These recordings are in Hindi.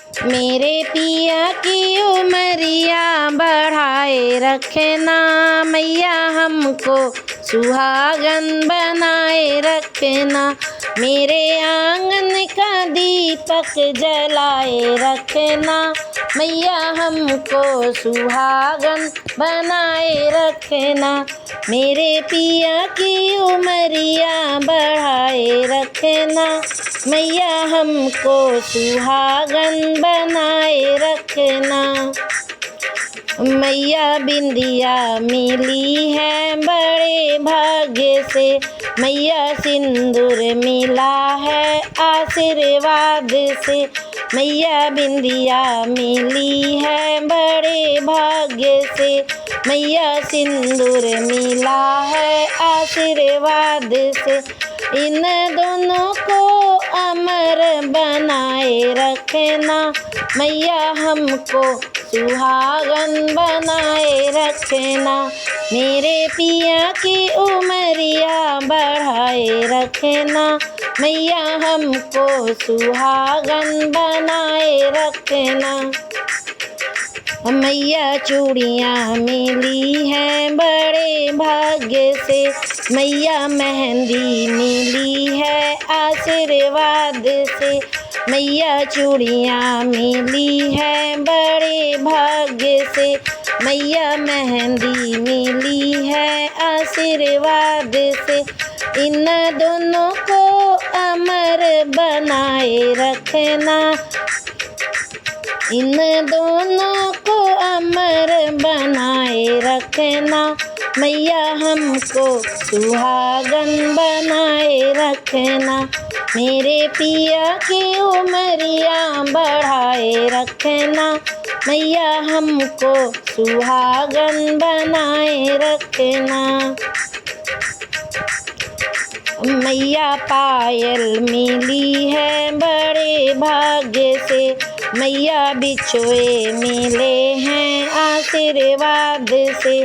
मेरे पिया की उमरिया बढ़ाए रखना, मैया हमको सुहागन बनाए रखना। मेरे आंगन का दीपक जलाए रखना, मैया हमको सुहागन बनाए रखना। मेरे पिया की उमरिया बढ़ाए रखना, मैया हमको सुहागन बनाए रखना। मैया बिंदिया मिली है बड़े भाग्य से, मैया सिंदूर मिला है आशीर्वाद से। मैया बिंदिया मिली है बड़े भाग्य से, मैया सिंदूर मिला है आशीर्वाद से। इन दोनों को अमर बनाए रखना, मैया हमको सुहागन बनाए रखना। मेरे पिया की उमरिया बढ़ाए रखना, मैया हमको सुहागन बनाए रखना। मैया चूड़ियाँ मिली हैं बड़े भाग्य से, मैया मेहंदी मिली है आशीर्वाद से। मैया चूड़ियाँ मिली है बड़े भाग्य से, मैया मेहंदी मिली है आशीर्वाद से। इन दोनों को अमर बनाए रखना, इन दोनों को अमर बनाए रखना। मैया हमको सुहागन बनाए रखना, मेरे पिया की उमरिया बढ़ाए रखना। मैया हमको सुहागन बनाए रखना। मैया पायल मिली है बड़े भाग्य से, मैया बिछुए मिले हैं आशीर्वाद से।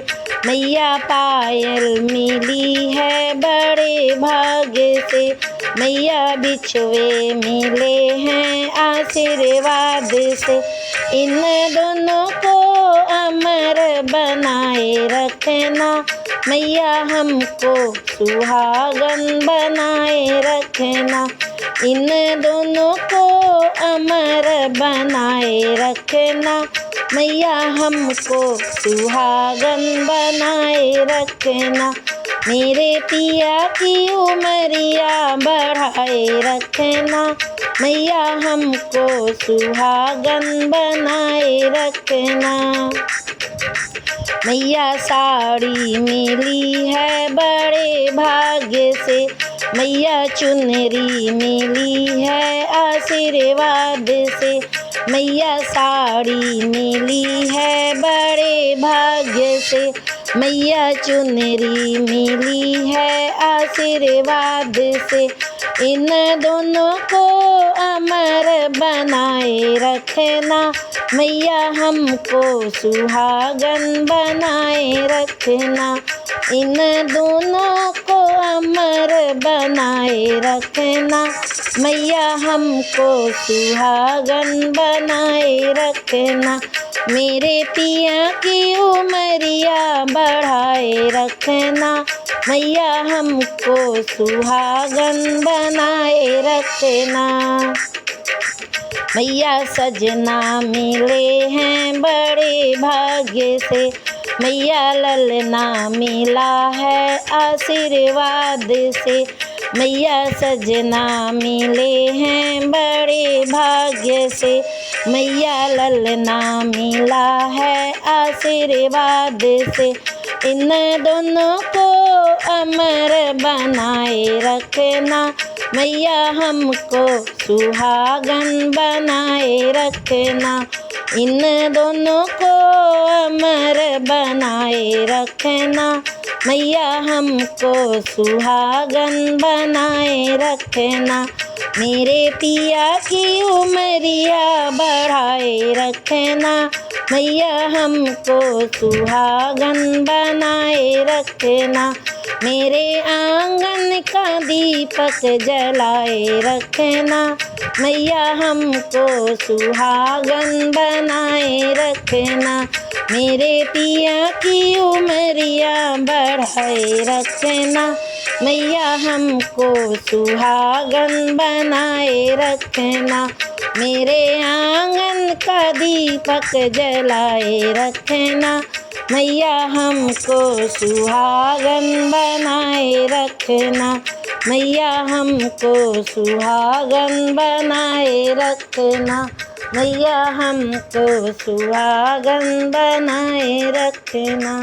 मैया पायल मिली है बड़े भाग्य से, मैया बिछुए मिले हैं आशीर्वाद से। इन दोनों को अमर बनाए रखना, मैया हमको सुहागन बनाए रखना। इन दोनों को अमर बनाए रखना, मैया हमको सुहागन बनाए रखना। मेरे पिया की उमरिया बढ़ाए रखना, मैया हमको सुहागन बनाए रखना। मैया साड़ी मिली है बड़े भाग्य से, मैया चुनरी मिली है आशीर्वाद से। मैया साड़ी मिली है बड़े भाग्य से, मैया चुनरी मिली है आशीर्वाद से। इन दोनों को अमर बनाए रखना, मैया हमको सुहागन बनाए रखना। इन दोनों को अमर बनाए रखना, मैया हमको सुहागन बनाए रखना। मेरे पिया की उमरिया बढ़ाए रखना, मैया हमको सुहागन बनाए रखना। मैया सजना मिले हैं बड़े भाग्य से, मैया ललना मिला है आशीर्वाद से। मैया सजना मिले हैं बड़े भाग्य से, मैया ललना मिला है आशीर्वाद से। इन दोनों को अमर बनाए रखना, मैया हमको सुहागन बनाए रखना। इन दोनों को अमर बनाए रखना, मैया हमको सुहागन बनाए रखना। मेरे पिया की उमरिया बढ़ाए रखना, मैया हमको सुहागन बनाए रखना, मेरे आंगन का दीपक जलाए रखना, मैया हमको सुहागन बनाए रखना, मेरे पिया की उमरिया बढ़ाए रखना, मैया हमको सुहागन बनाए रखना, मेरे आंगन का दीपक जलाए रखना, मैया हमको सुहागन बनाए रखना, मैया हमको सुहागन बनाए रखना, मैया हमको सुहागन बनाए रखना।